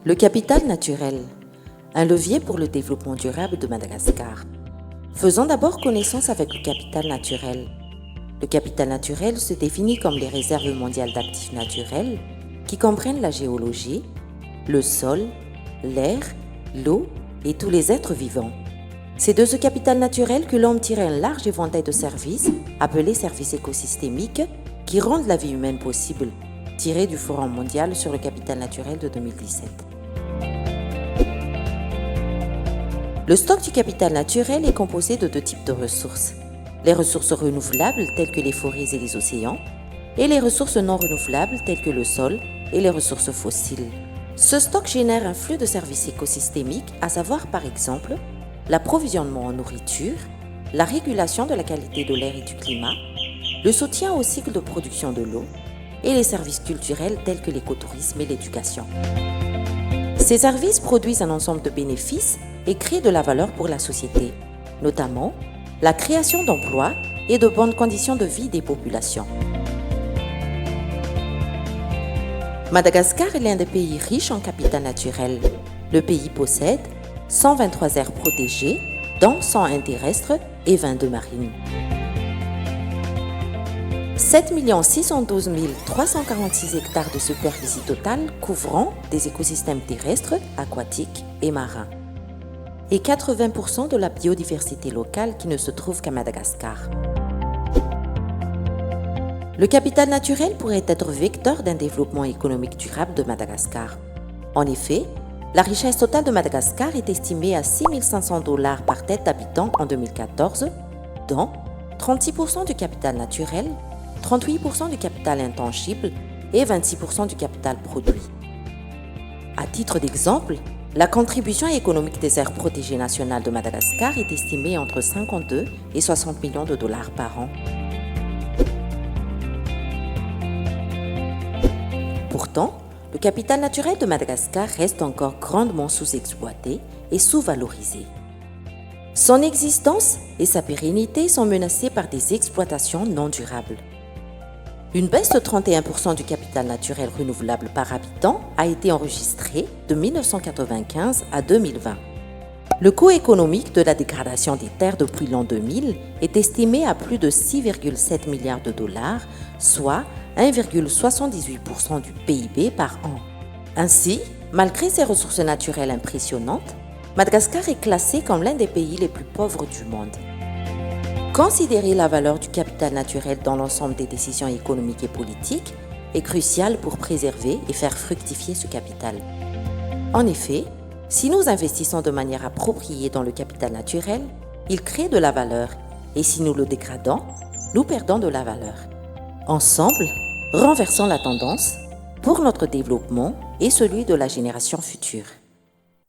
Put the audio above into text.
Le capital naturel, un levier pour le développement durable de Madagascar. Faisons d'abord connaissance avec le capital naturel. Le capital naturel se définit comme les réserves mondiales d'actifs naturels qui comprennent la géologie, le sol, l'air, l'eau et tous les êtres vivants. C'est de ce capital naturel que l'homme tire un large éventail de services, appelés services écosystémiques, qui rendent la vie humaine possible, tiré du Forum mondial sur le capital naturel de 2017. Le stock du capital naturel est composé de deux types de ressources. Les ressources renouvelables telles que les forêts et les océans, et les ressources non renouvelables telles que le sol et les ressources fossiles. Ce stock génère un flux de services écosystémiques, à savoir par exemple l'approvisionnement en nourriture, la régulation de la qualité de l'air et du climat, le soutien au cycle de production de l'eau et les services culturels tels que l'écotourisme et l'éducation. Ces services produisent un ensemble de bénéfices et créent de la valeur pour la société, notamment la création d'emplois et de bonnes conditions de vie des populations. Madagascar est l'un des pays riches en capital naturel. Le pays possède 123 aires protégées, dont 101 terrestres et 22 marines. 7 612 346 hectares de superficie totale couvrant des écosystèmes terrestres, aquatiques et marins. Et 80% de la biodiversité locale qui ne se trouve qu'à Madagascar. Le capital naturel pourrait être vecteur d'un développement économique durable de Madagascar. En effet, la richesse totale de Madagascar est estimée à 6 500 $ par tête d'habitant en 2014, dont 36% du capital naturel, 38% du capital intangible et 26% du capital produit. À titre d'exemple, la contribution économique des aires protégées nationales de Madagascar est estimée entre 52 et 60 millions de dollars par an. Pourtant, le capital naturel de Madagascar reste encore grandement sous-exploité et sous-valorisé. Son existence et sa pérennité sont menacées par des exploitations non durables. Une baisse de 31% du capital naturel renouvelable par habitant a été enregistrée de 1995 à 2020. Le coût économique de la dégradation des terres depuis l'an 2000 est estimé à plus de 6,7 milliards de dollars, soit 1,78% du PIB par an. Ainsi, malgré ses ressources naturelles impressionnantes, Madagascar est classé comme l'un des pays les plus pauvres du monde. Considérer la valeur du capital naturel dans l'ensemble des décisions économiques et politiques est crucial pour préserver et faire fructifier ce capital. En effet, si nous investissons de manière appropriée dans le capital naturel, il crée de la valeur, et si nous le dégradons, nous perdons de la valeur. Ensemble, renversons la tendance pour notre développement et celui de la génération future.